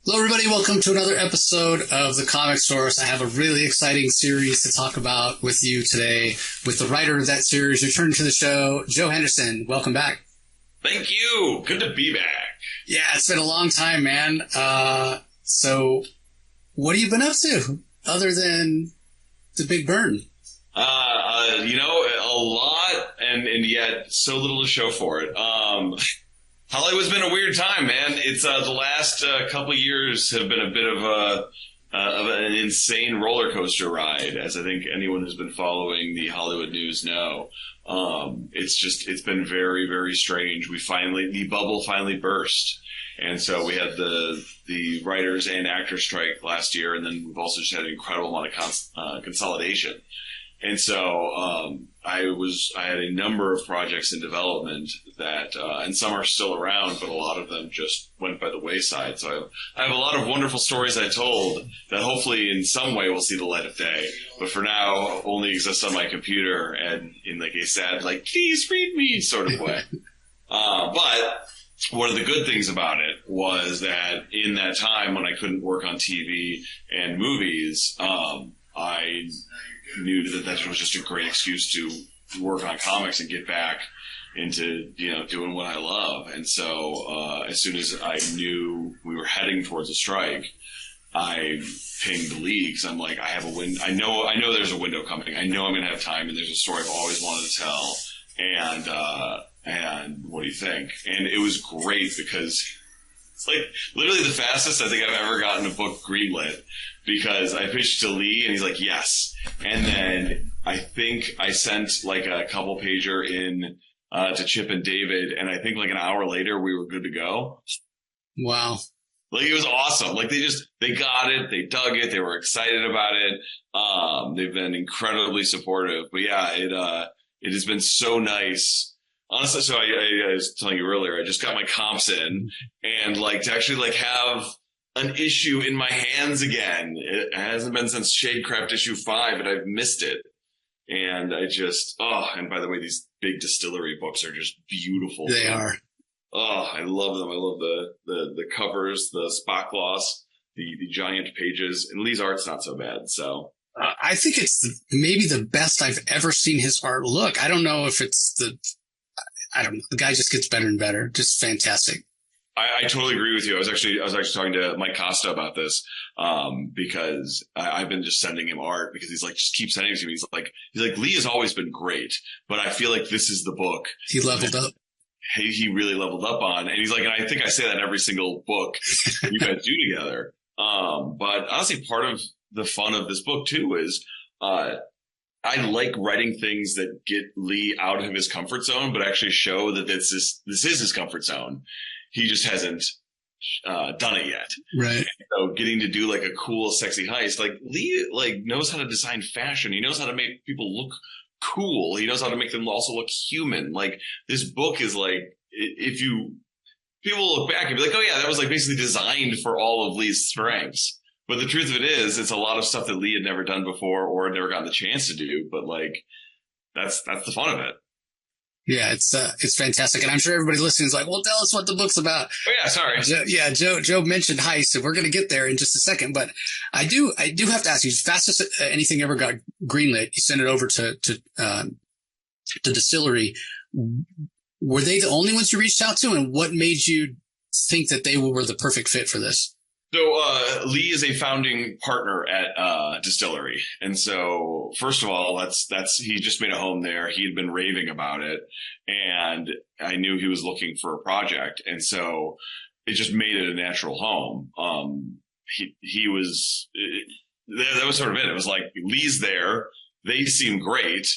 Hello, everybody. Welcome to another episode of The Comic Source. I have a really exciting series to talk about with you today with the writer of that series returning to the show, Joe Henderson. Welcome back. Thank you. Good to be back. Yeah, it's been a long time, man. So what have you been up to other than the big burn? A lot and yet so little to show for it. Hollywood's been a weird time, man. It's the last couple of years have been a bit of an insane roller coaster ride, as I think anyone who's been following the Hollywood news know. It's been very, very strange. The bubble finally burst. And so we had the writers and actors strike last year, and then we've also just had an incredible amount of consolidation. And so I had a number of projects in development that, and some are still around, but a lot of them just went by the wayside. So I have a lot of wonderful stories I told that hopefully in some way will see the light of day. But for now, only exist on my computer and in like a sad, like, please read me sort of way. But one of the good things about it was that in that time when I couldn't work on TV and movies, I knew that was just a great excuse to work on comics and get back into, doing what I love. And so, as soon as I knew we were heading towards a strike, I pinged Lee because I'm like, I have a window. I know there's a window coming. I know I'm going to have time, and there's a story I've always wanted to tell. And what do you think? And it was great because it's like literally the fastest I think I've ever gotten a book greenlit, because I pitched to Lee and he's like, yes. And then I think I sent like a couple pager in to Chip and David, and I think like an hour later we were good to go. Wow. Like, it was awesome. Like, they got it, they dug it, they were excited about it. They've been incredibly supportive. But yeah, it has been so nice. Honestly, so I was telling you earlier, I just got my comps in, and like to actually like have an issue in my hands again. It hasn't been since Shadecraft issue 5, but I've missed it. And and by the way, these big distillery books are just beautiful. They are. Oh, I love them. I love the covers, the spot gloss, the giant pages, and Lee's art's not so bad. So I think it's maybe the best I've ever seen his art look. I don't know if it's I don't know. The guy just gets better and better. Just fantastic. I totally agree with you. I was actually talking to Mike Costa about this, because I've been just sending him art because he's like, just keep sending it to me. He's like, Lee has always been great, but I feel like this is the book he leveled up. He really leveled up on. And he's like, and I think I say that in every single book you guys do together. But honestly, part of the fun of this book too is, I like writing things that get Lee out of his comfort zone, but actually show that this is his comfort zone. He just hasn't done it yet. Right. And so getting to do like a cool, sexy heist, like Lee like knows how to design fashion. He knows how to make people look cool. He knows how to make them also look human. Like, this book is like, if people look back and be like, oh yeah, that was like basically designed for all of Lee's strengths. But the truth of it is, it's a lot of stuff that Lee had never done before or had never gotten the chance to do. But like, that's the fun of it. Yeah, it's fantastic. And I'm sure everybody listening is like, well, tell us what the book's about. Oh yeah, sorry. Joe mentioned Heist, and we're going to get there in just a second. But I do have to ask you, fastest anything ever got greenlit, you sent it over to DSTLRY. Were they the only ones you reached out to? And what made you think that they were the perfect fit for this? So Lee is a founding partner at DSTLRY, and so first of all, that's he just made a home there. He had been raving about it, and I knew he was looking for a project, and so it just made it a natural home. That was sort of it. It was like, Lee's there, they seem great.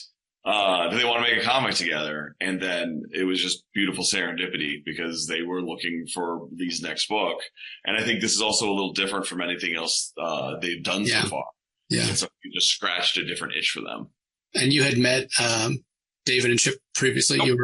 Do they want to make a comic together? And then it was just beautiful serendipity because they were looking for Lee's next book. And I think this is also a little different from anything else they've done so far. Yeah. And so you just scratched a different itch for them. And you had met David and Chip previously? Nope.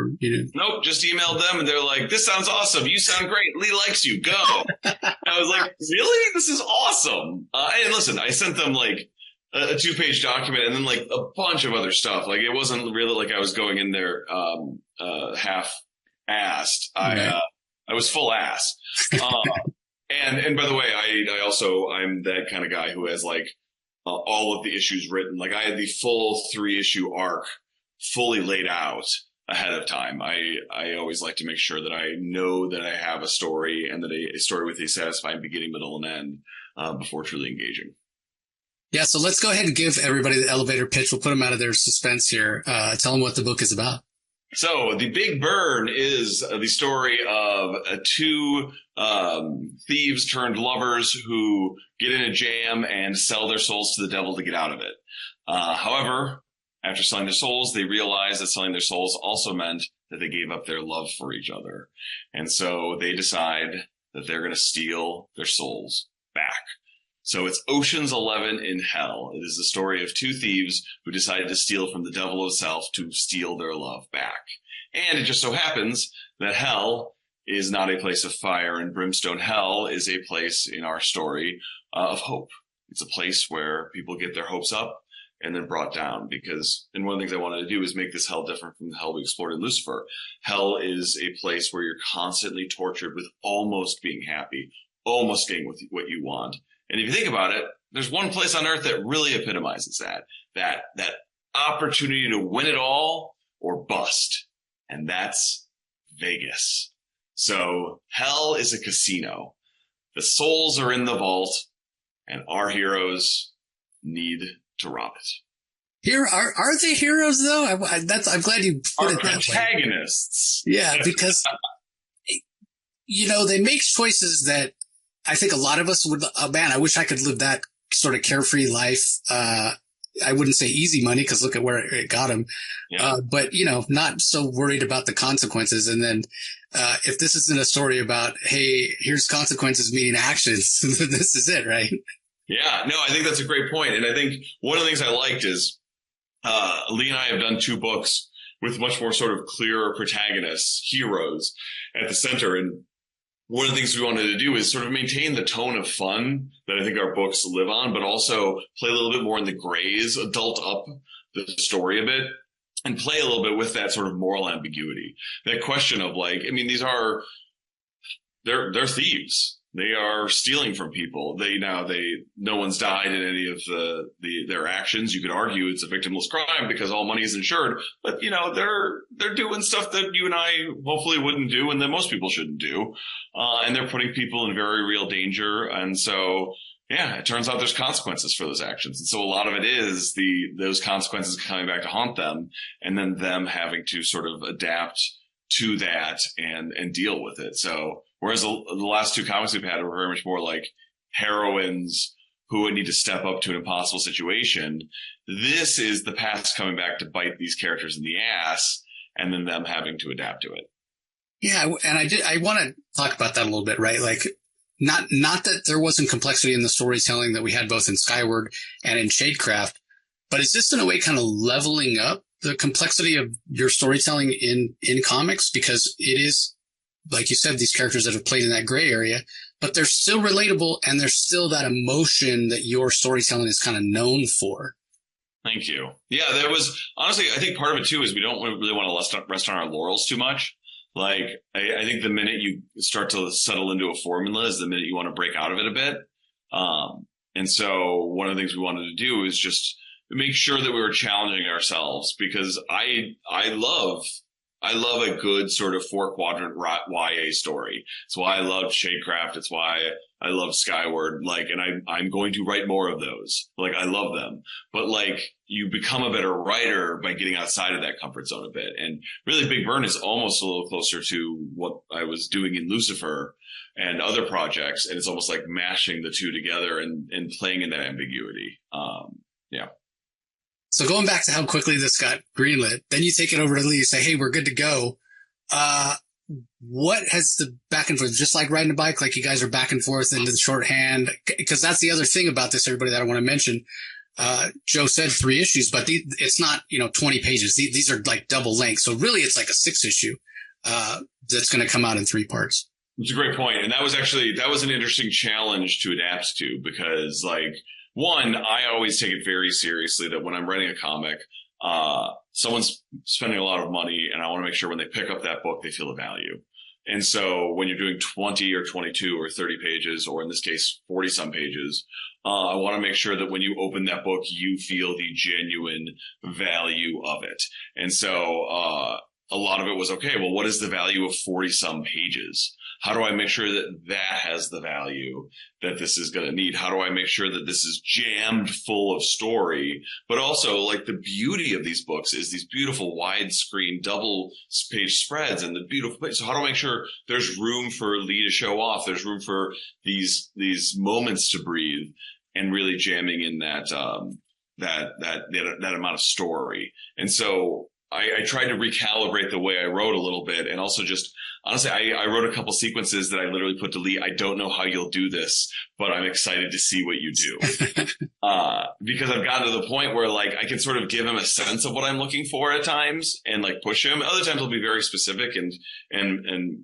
Nope, just emailed them and they're like, this sounds awesome. You sound great. Lee likes you. Go. I was like, really? This is awesome. And listen, I sent them like a 2-page document and then like a bunch of other stuff. Like, it wasn't really like I was going in there half-assed. I was full ass. And by the way, I'm that kind of guy who has like all of the issues written. Like I had the full 3-issue arc fully laid out ahead of time. I always like to make sure that I know that I have a story and that a story with a satisfying beginning, middle, and end before truly engaging. Yeah, so let's go ahead and give everybody the elevator pitch. We'll put them out of their suspense here. Tell them what the book is about. So The Big Burn is the story of two thieves turned lovers who get in a jam and sell their souls to the devil to get out of it. However, after selling their souls, they realize that selling their souls also meant that they gave up their love for each other. And so they decide that they're going to steal their souls back. So it's Ocean's 11 in hell. It is the story of two thieves who decided to steal from the devil himself to steal their love back. And it just so happens that hell is not a place of fire and brimstone. Hell is a place in our story of hope. It's a place where people get their hopes up and then brought down, and one of the things I wanted to do is make this hell different from the hell we explored in Lucifer. Hell is a place where you're constantly tortured with almost being happy, almost getting what you want. And if you think about it, there's one place on earth that really epitomizes that opportunity to win it all or bust. And that's Vegas. So hell is a casino. The souls are in the vault and our heroes need to rob it. Here are they heroes though? I'm glad you put it that way. Our protagonists. Yeah, because they make choices that I think a lot of us would, man, I wish I could live that sort of carefree life. I wouldn't say easy money because look at where it got him. Yeah. But, not so worried about the consequences. And then if this isn't a story about, hey, here's consequences meeting actions, this is it, right? Yeah, no, I think that's a great point. And I think one of the things I liked is Lee and I have done 2 books with much more sort of clearer protagonists, heroes at the center. And one of the things we wanted to do is sort of maintain the tone of fun that I think our books live on, but also play a little bit more in the grays, adult up the story a bit, and play a little bit with that sort of moral ambiguity. That question of like, I mean, they're thieves. They are stealing from people. No one's died in any of their actions. You could argue it's a victimless crime because all money is insured, but they're doing stuff that you and I hopefully wouldn't do and that most people shouldn't do. And they're putting people in very real danger. And so, yeah, it turns out there's consequences for those actions. And so a lot of it is those consequences coming back to haunt them and then them having to sort of adapt to that and deal with it. So, whereas the last 2 comics we've had were very much more like heroines who would need to step up to an impossible situation. This is the past coming back to bite these characters in the ass and then them having to adapt to it. Yeah. And I want to talk about that a little bit, right? Like not that there wasn't complexity in the storytelling that we had both in Skyward and in Shadecraft, but it's just in a way kind of leveling up the complexity of your storytelling in comics, because it is, like you said, these characters that have played in that gray area, but they're still relatable and there's still that emotion that your storytelling is kind of known for. Thank you. Yeah, that was honestly, I think part of it too is we don't really want to rest on our laurels too much. Like, I think the minute you start to settle into a formula is the minute you want to break out of it a bit. And so one of the things we wanted to do is just make sure that we were challenging ourselves, because I love a good sort of 4-quadrant YA story. It's why I love Shadecraft. It's why I love Skyward. Like, and I'm going to write more of those. Like, I love them. But like, you become a better writer by getting outside of that comfort zone a bit. And really, Big Burn is almost a little closer to what I was doing in Lucifer and other projects. And it's almost like mashing the two together and playing in that ambiguity. Yeah. So going back to how quickly this got greenlit, then you take it over to Lee, you say, hey, we're good to go. What has the back and forth, just like riding a bike, like you guys are back and forth into the shorthand? Because that's the other thing about this, everybody, that I want to mention. Joe said 3 issues, but it's not, 20 pages. These are like double length. So really it's like a 6 issue, that's going to come out in 3 parts. It's a great point. And that was an interesting challenge to adapt to, because like, one, I always take it very seriously that when I'm writing a comic, someone's spending a lot of money and I want to make sure when they pick up that book, they feel the value. And so when you're doing 20 or 22 or 30 pages, or in this case, 40 some pages, I want to make sure that when you open that book, you feel the genuine value of it. And so, a lot of it was, okay, well, what is the value of 40 some pages? How do I make sure that that has the value that this is going to need? How do I make sure that this is jammed full of story? But also, like, the beauty of these books is these beautiful widescreen double page spreads and the beautiful place. So how do I make sure there's room for Lee to show off? There's room for these moments to breathe and really jamming in that amount of story. And so I tried to recalibrate the way I wrote a little bit, and also just honestly, I wrote a couple sequences that I literally put to Lee. I don't know how you'll do this, but I'm excited to see what you do. Because I've gotten to the point where, like, I can sort of give him a sense of what I'm looking for at times and, like, push him. Other times I'll be very specific and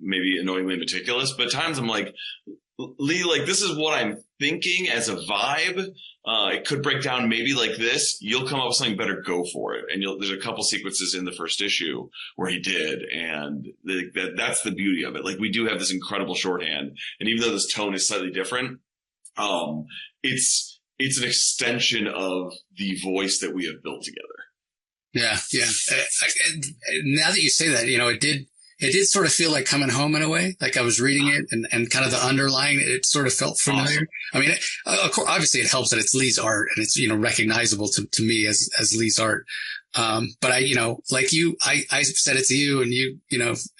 maybe annoyingly meticulous, but at times I'm like, Lee, like, this is what I'm thinking as a vibe. It could break down maybe like this. You'll come up with something better. Go for it. And there's a couple sequences in the first issue where he did. And that's the beauty of it. Like, we do have this incredible shorthand. And even though this tone is slightly different, it's an extension of the voice that we have built together. Yeah. Yeah. Now that you say that, it did sort of feel like coming home in a way. Like, I was reading it and kind of the underlying, it sort of felt familiar. Awesome. I mean, of course, obviously it helps that it's Lee's art and it's, recognizable to me as Lee's art. But like you, I said it to you, and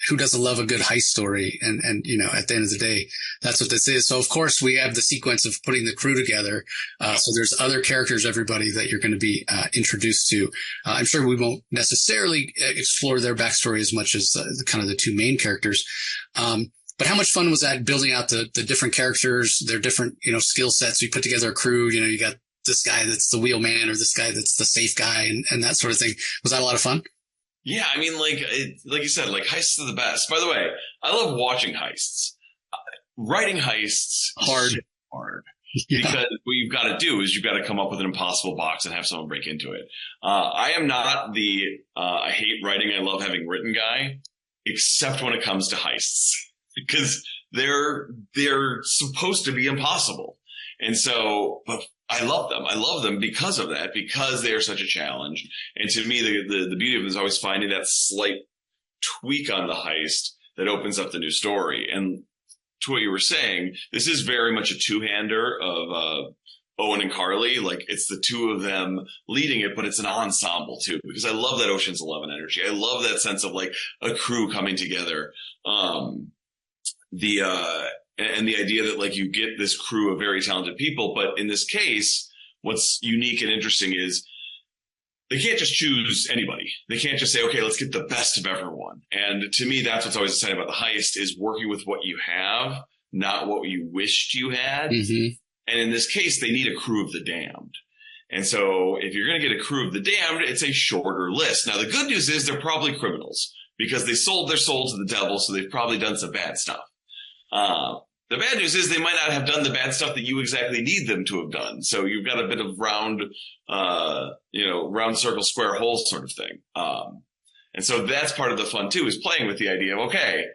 who doesn't love a good heist story? And, at the end of the day, that's what this is. So of course we have the sequence of putting the crew together. So there's other characters, everybody that you're going to be, introduced to. I'm sure we won't necessarily explore their backstory as much as kind of the two main characters. But how much fun was that building out the different characters, their different, skill sets? You put together a crew, you got this guy that's the wheelman or this guy that's the safe guy and that sort of thing. Was that a lot of fun? Yeah. I mean, like you said, like, heists are the best. By the way, I love watching heists. Writing heists hard. Yeah. Because what you've got to do is you've got to come up with an impossible box and have someone break into it. I am not I hate writing, I love having written guy, except when it comes to heists, because they're supposed to be impossible. And so, but I love them. I love them because of that, because they are such a challenge. And to me, the beauty of it is always finding that slight tweak on the heist that opens up the new story. And to what you were saying, this is very much a two-hander of Owen and Carly. Like, it's the two of them leading it, but it's an ensemble too, because I love that Ocean's 11 energy. I love that sense of, like, a crew coming together. And the idea that, like, you get this crew of very talented people, but in this case, what's unique and interesting is they can't just choose anybody. They can't just say, okay, let's get the best of everyone. And to me, that's what's always exciting about the heist, is working with what you have, not what you wished you had. Mm-hmm. And in this case, they need a crew of the damned. And so if you're going to get a crew of the damned, it's a shorter list. Now, the good news is they're probably criminals, because they sold their soul to the devil, so they've probably done some bad stuff. The bad news is they might not have done the bad stuff that you exactly need them to have done. So you've got a bit of round circle, square hole sort of thing. And so that's part of the fun too, is playing with the idea of, okay,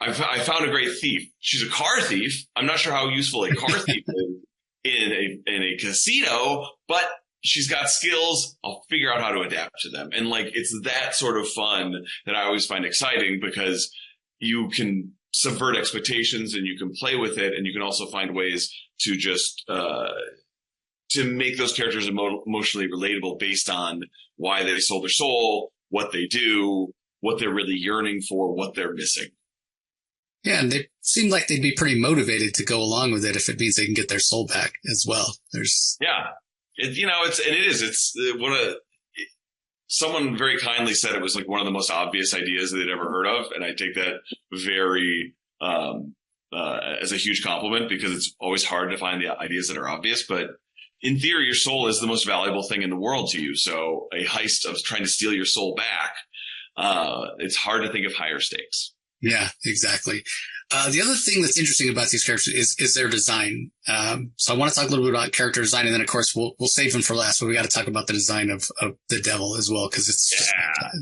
I found a great thief. She's a car thief. I'm not sure how useful a car thief is in a casino, but she's got skills. I'll figure out how to adapt to them. And, like, it's that sort of fun that I always find exciting, because you can subvert expectations and you can play with it, and you can also find ways to just to make those characters emotionally relatable based on why they sold their soul, what they do, what they're really yearning for, what they're missing. Yeah, and they seem like they'd be pretty motivated to go along with it if it means they can get their soul back as well. Someone very kindly said it was, like, one of the most obvious ideas that they'd ever heard of. And I take that very, as a huge compliment, because it's always hard to find the ideas that are obvious. But in theory, your soul is the most valuable thing in the world to you. So a heist of trying to steal your soul back, it's hard to think of higher stakes. Yeah, exactly. The other thing that's interesting about these characters is their design. So I want to talk a little bit about character design, and then of course we'll save them for last. But we got to talk about the design of the devil as well, because it's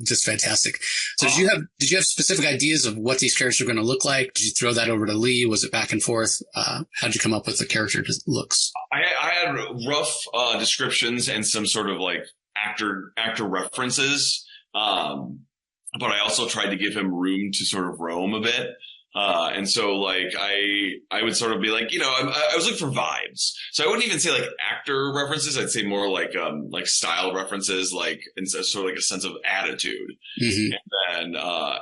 just fantastic. So did you have specific ideas of what these characters are going to look like? Did you throw that over to Lee? Was it back and forth? How'd you come up with the character looks? I had rough descriptions and some sort of like actor references, but I also tried to give him room to sort of roam a bit. And so like I would sort of be like, I was looking for vibes. So I wouldn't even say like actor references. I'd say more like style references, like, and so sort of like a sense of attitude. Mm-hmm.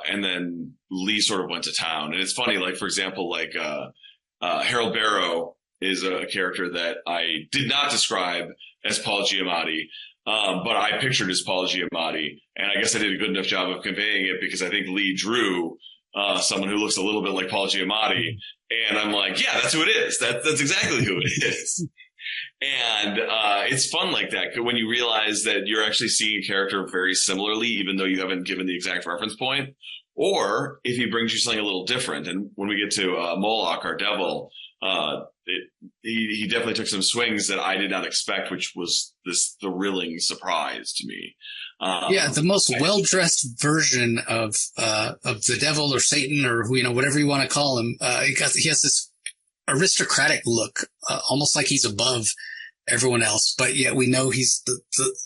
And then Lee sort of went to town. And it's funny, like, for example, like, Harold Barrow is a character that I did not describe as Paul Giamatti. But I pictured as Paul Giamatti, and I guess I did a good enough job of conveying it because I think Lee drew someone who looks a little bit like Paul Giamatti, and I'm like, yeah, that's who it is. That's exactly who it is. And it's fun like that when you realize that you're actually seeing a character very similarly, even though you haven't given the exact reference point, or if he brings you something a little different. And when we get to Moloch, our devil, he definitely took some swings that I did not expect, which was this thrilling surprise to me. The most well-dressed version of the devil or Satan or whatever you want to call him. He has this aristocratic look, almost like he's above everyone else, but yet we know he's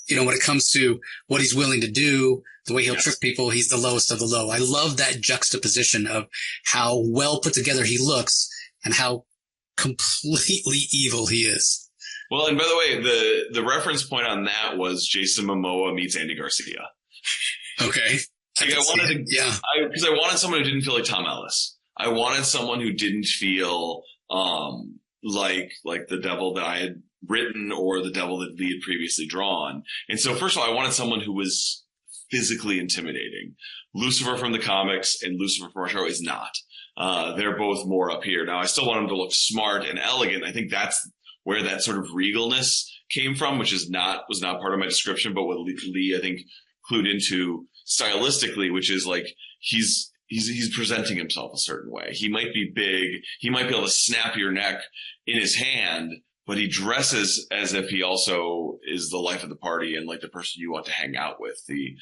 when it comes to what he's willing to do, the way he'll trick people, he's the lowest of the low. I love that juxtaposition of how well put together he looks and how completely evil he is. Well, and by the way, the reference point on that was Jason Momoa meets Andy Garcia. Okay. Because I wanted someone who didn't feel like Tom Ellis. I wanted someone who didn't feel like the devil that I had written or the devil that Lee had previously drawn. And so first of all, I wanted someone who was physically intimidating. Lucifer from the comics and Lucifer from our show is not. They're both more up here. Now, I still want him to look smart and elegant. I think that's where that sort of regalness came from, which was not part of my description, but what Lee, I think, clued into stylistically, which is like he's presenting himself a certain way. He might be big. He might be able to snap your neck in his hand, but he dresses as if he also is the life of the party and like the person you want to hang out with, a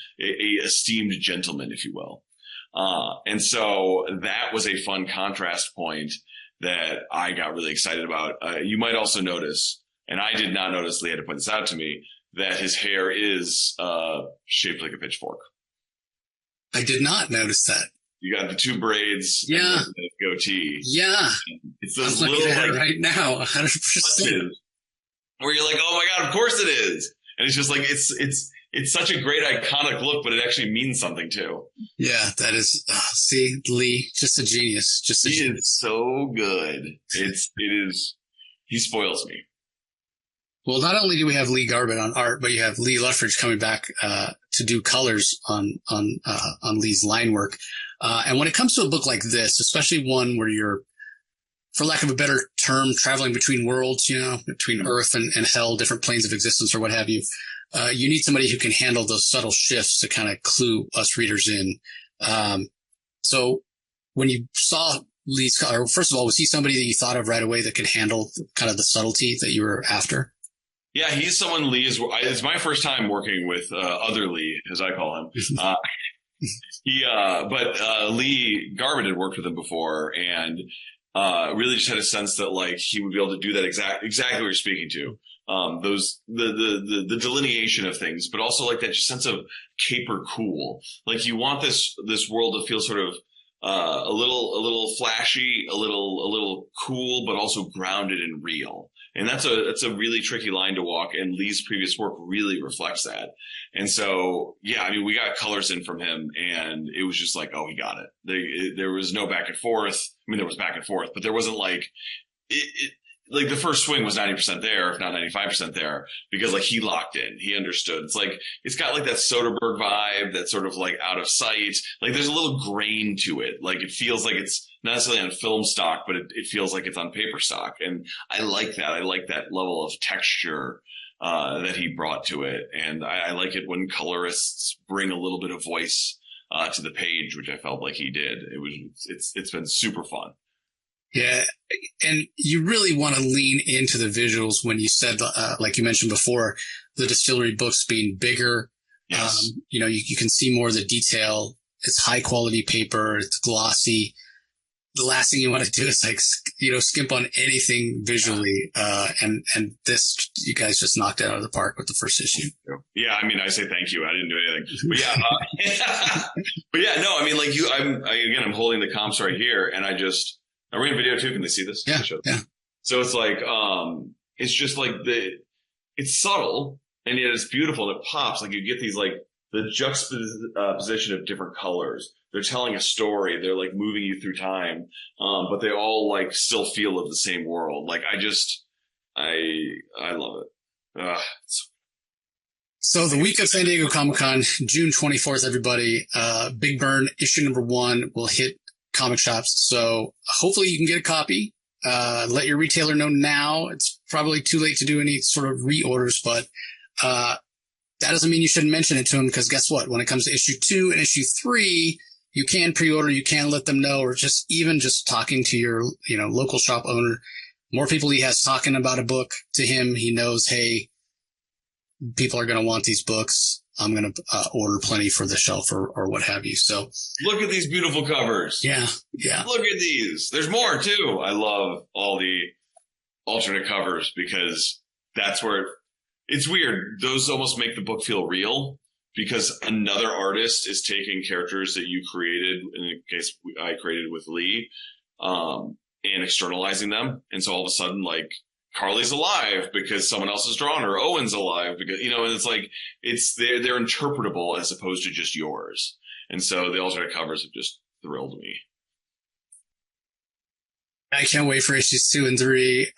esteemed gentleman, if you will. And so that was a fun contrast point that I got really excited about. You might also notice, and I did not notice, Lee had to point this out to me, that his hair is shaped like a pitchfork. I did not notice that. You got the two braids, and the goatee. Yeah, it's those little at it right now, 100%. Where you're like, oh my god, of course it is, and it's just like it's such a great iconic look, but it actually means something too. Yeah, that is. See, Lee, just a genius. He is so good. It is. He spoils me. Well, not only do we have Lee Garbett on art, but you have Lee Luttridge coming back to do colors on Lee's line work. And when it comes to a book like this, especially one where you're, for lack of a better term, traveling between worlds, between Earth and hell, different planes of existence or what have you, you need somebody who can handle those subtle shifts to kind of clue us readers in. So when you saw Lee's color, first of all, was he somebody that you thought of right away that could handle kind of the subtlety that you were after? Yeah, he's someone Lee is. It's my first time working with other Lee, as I call him. But Lee Garbett had worked with him before, and really just had a sense that like he would be able to do that exactly what you're speaking to. The delineation of things, but also like that just sense of caper cool. Like you want this world to feel sort of a little flashy, a little cool, but also grounded and real. And that's a really tricky line to walk. And Lee's previous work really reflects that. And so, yeah, I mean, we got colors in from him and it was just like, oh, he got it. There was no back and forth. I mean, there was back and forth, but there wasn't like like the first swing was 90% there, if not 95% there, because like he locked in, he understood. It's like, it's got like that Soderbergh vibe, that sort of like out of sight. Like there's a little grain to it. Like it feels like it's not necessarily on film stock, but it feels like it's on paper stock. And I like that. I like that level of texture that he brought to it. And I like it when colorists bring a little bit of voice to the page, which I felt like he did. It's been super fun. Yeah. And you really want to lean into the visuals when you said, like you mentioned before, the distillery books being bigger. Yes. You can see more of the detail. It's high quality paper. It's glossy. The last thing you want to do is skimp on anything visually. And this, you guys just knocked it out of the park with the first issue. Yeah. I mean, I say thank you. I didn't do anything, but yeah, but yeah, no, I mean, like I'm holding the comps right here, and are we in video too? Can they see this? Yeah. Yeah. So it's like, it's just like it's subtle and yet it's beautiful and it pops. Like you get these like the juxtaposition of different colors. They're telling a story. They're like moving you through time. But they all like still feel of the same world. Like I love it. So the week of San Diego Comic-Con, June 24th, everybody, Big Burn issue number 1 will hit comic shops. So hopefully you can get a copy. Let your retailer know now. It's probably too late to do any sort of reorders, but that doesn't mean you shouldn't mention it to them, because guess what? When it comes to issue 2 and issue 3, you can pre-order, you can let them know, or just talking to your, local shop owner. More people he has talking about a book to him, he knows, hey, people are going to want these books. I'm going to order plenty for the shelf or what have you. So look at these beautiful covers. Yeah. Yeah. Look at these. There's more too. I love all the alternate covers because that's where it's weird. Those almost make the book feel real because another artist is taking characters that you created. In the case I created with Lee, and externalizing them. And so all of a sudden, like, Carly's alive because someone else has drawn her. Owen's alive because, and it's like, they're interpretable as opposed to just yours. And so the alternate covers have just thrilled me. I can't wait for issues 2 and 3.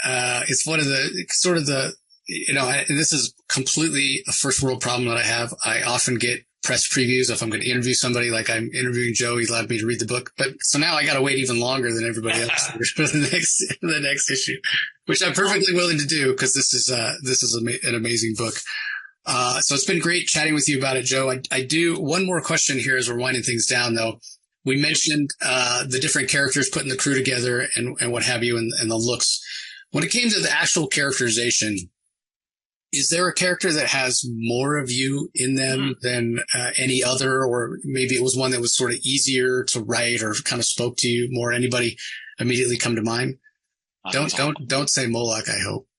It's one of the and this is completely a first world problem that I have. I often get press previews if I'm going to interview somebody, like I'm interviewing Joe. He allowed me to read the book, but so now I got to wait even longer than everybody else for the next issue, which I'm perfectly willing to do because this is an amazing book. So it's been great chatting with you about it, Joe. I do one more question here as we're winding things down, though. We mentioned the different characters putting the crew together and what have you, and the looks. When it came to the actual characterization, is there a character that has more of you in them than any other, or maybe it was one that was sort of easier to write or kind of spoke to you more? Anybody immediately come to mind? Don't say Moloch, I hope.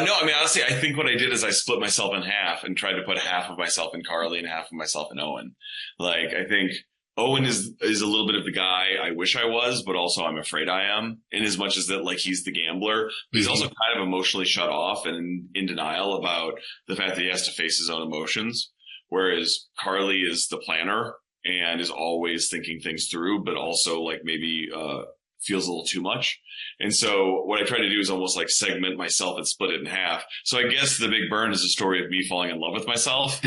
No, I mean, honestly, I think what I did is I split myself in half and tried to put half of myself in Carly and half of myself in Owen. Like, I think Owen is a little bit of the guy I wish I was, but also I'm afraid I am, in as much as that, like, he's the gambler, but he's also kind of emotionally shut off and in denial about the fact that he has to face his own emotions. Whereas Carly is the planner and is always thinking things through, but also like maybe, feels a little too much. And so what I try to do is almost like segment myself and split it in half. So I guess The Big Burn is a story of me falling in love with myself.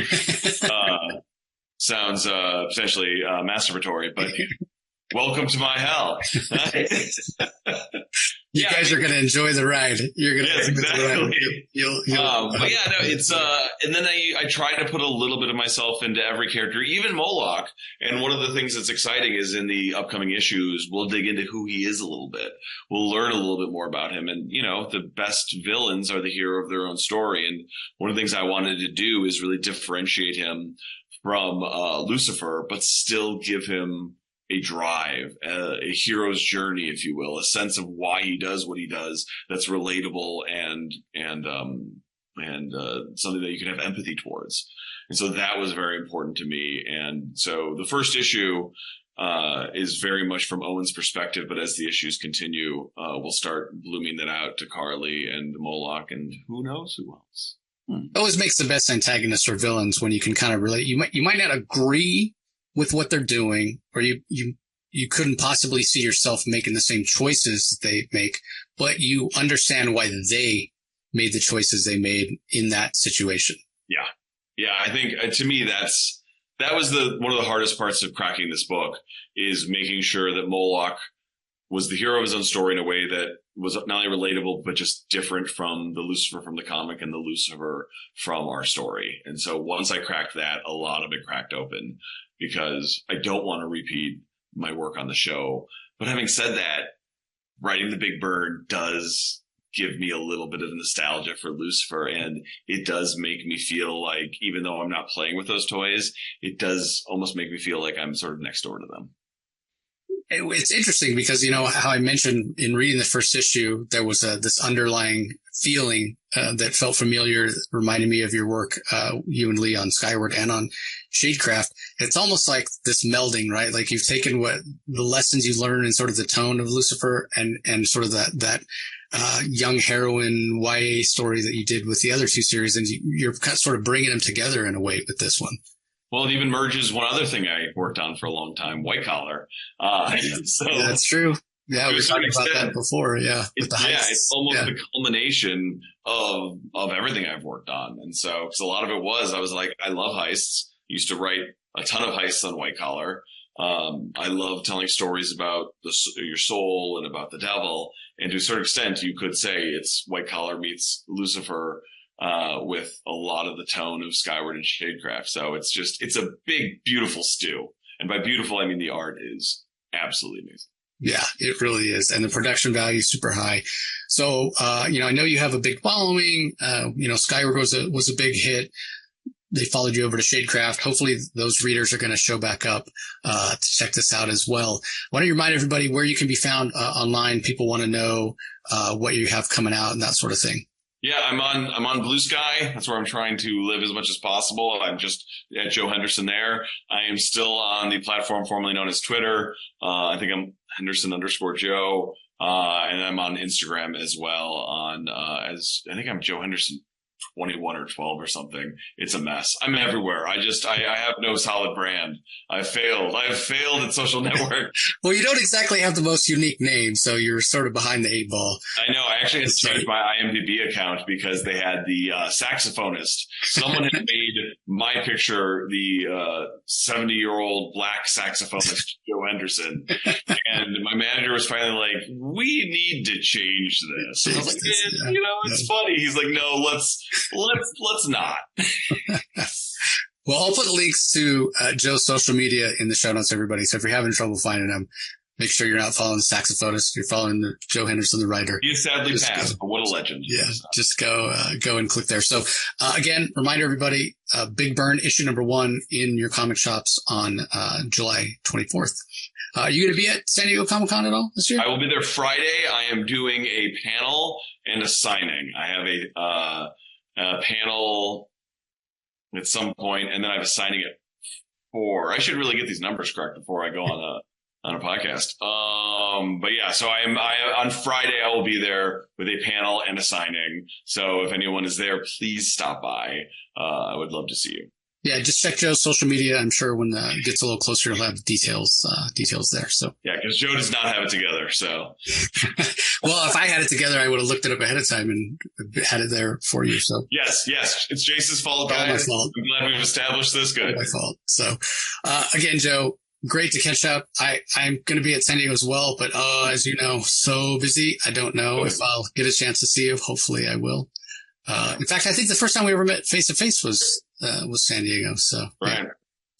Sounds potentially masturbatory, but welcome to my hell. You guys are going to enjoy the ride. You're going to exactly. The ride. But yeah, no, it's and then I try to put a little bit of myself into every character, even Moloch. And one of the things that's exciting is in the upcoming issues, we'll dig into who he is a little bit. We'll learn a little bit more about him. And the best villains are the hero of their own story. And one of the things I wanted to do is really differentiate him from Lucifer, but still give him a drive, a hero's journey, if you will, a sense of why he does what he does that's relatable and something that you can have empathy towards. And so that was very important to me. And so the first issue is very much from Owen's perspective, but as the issues continue, we'll start blooming that out to Carly and Moloch and who knows who else. It always makes the best antagonists or villains when you can kind of relate. You might not agree with what they're doing, or you couldn't possibly see yourself making the same choices that they make, but you understand why they made the choices they made in that situation. Yeah. I think to me, that was one of the hardest parts of cracking this book, is making sure that Moloch was the hero of his own story in a way that was not only relatable, but just different from the Lucifer from the comic and the Lucifer from our story. And so once I cracked that, a lot of it cracked open, because I don't want to repeat my work on the show. But having said that, writing the Big Burn does give me a little bit of nostalgia for Lucifer, and it does make me feel like, even though I'm not playing with those toys, it does almost make me feel like I'm sort of next door to them. It's interesting because, you know, how I mentioned in reading the first issue, there was this underlying feeling that felt familiar, reminded me of your work, you and Lee, on Skyward and on Shadecraft. It's almost like this melding, right? Like you've taken what the lessons you learned in sort of the tone of Lucifer and sort of that young heroine YA story that you did with the other two series, and you're sort of bringing them together in a way with this one. Well, it even merges one other thing I worked on for a long time, White Collar. So yeah, that's true. Yeah, we were talking about that before. Yeah, with the Heist. Yeah, it's almost the culmination of everything I've worked on. And so, because a lot of it I was like, I love heists. I used to write a ton of heists on White Collar. I love telling stories about your soul and about the devil. And to a certain extent, you could say it's White Collar meets Lucifer, with a lot of the tone of Skyward and Shadecraft. So it's a big, beautiful stew. And by beautiful, I mean the art is absolutely amazing. Yeah, it really is. And the production value is super high. So, you know, I know you have a big following. You know, Skyward was a big hit. They followed you over to Shadecraft. Hopefully those readers are going to show back up, to check this out as well. Why don't you remind everybody where you can be found online? People want to know, what you have coming out and that sort of thing. Yeah, I'm on Blue Sky. That's where I'm trying to live as much as possible. I'm just at Joe Henderson there. I am still on the platform formerly known as Twitter. I think I'm Henderson_Joe. And I'm on Instagram as well I think I'm Joe Henderson 21 or 12 or something. It's a mess. I'm everywhere. I have no solid brand. I've failed at social network. Well, you don't exactly have the most unique name, so you're sort of behind the eight ball. I know. I actually had to change my IMDb account because they had the saxophonist. Someone had made my picture the 70-year-old black saxophonist Joe Henderson, and my manager was finally like, "We need to change this." And I was like, "You know, it's funny." He's like, "No, let's not." Well, I'll put links to Joe's social media in the show notes, everybody. So if you're having trouble finding him, make sure you're not following the saxophonist. You're following Joe Henderson, the writer. He sadly passed, but what a legend. Yeah, just go and click there. So again, reminder everybody, Big Burn issue number 1 in your comic shops on July 24th. Are you going to be at San Diego Comic-Con at all this year? I will be there Friday. I am doing a panel and a signing. I have a panel at some point, and then I have a signing at 4. I should really get these numbers correct before I go on a podcast. But yeah, so on Friday I will be there with a panel and a signing. So if anyone is there, please stop by. I would love to see you. Yeah, just check Joe's social media. I'm sure when it gets a little closer, he'll have details there. So yeah, because Joe does not have it together. So well, if I had it together, I would have looked it up ahead of time and had it there for you. So yes, it's Jace's fault, guys. My fault. I'm glad we've established this. Good. My fault. So again, Joe, great to catch up. I'm going to be at San Diego as well, but as you know, so busy. I don't know if I'll get a chance to see you. Hopefully, I will. In fact, I think the first time we ever met face to face was San Diego. So right. Yeah,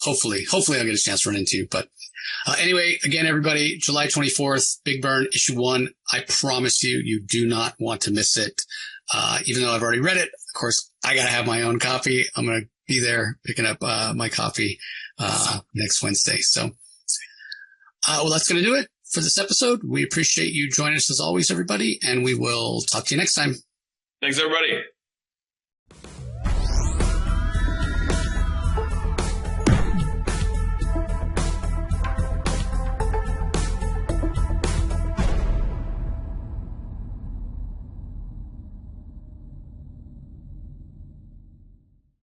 hopefully I'll get a chance to run into you. But anyway, again, everybody, July 24th, Big Burn issue 1. I promise you do not want to miss it. Even though I've already read it, of course, I got to have my own copy. I'm going to be there picking up my copy next Wednesday. So, well, that's going to do it for this episode. We appreciate you joining us as always, everybody, and we will talk to you next time. Thanks, everybody.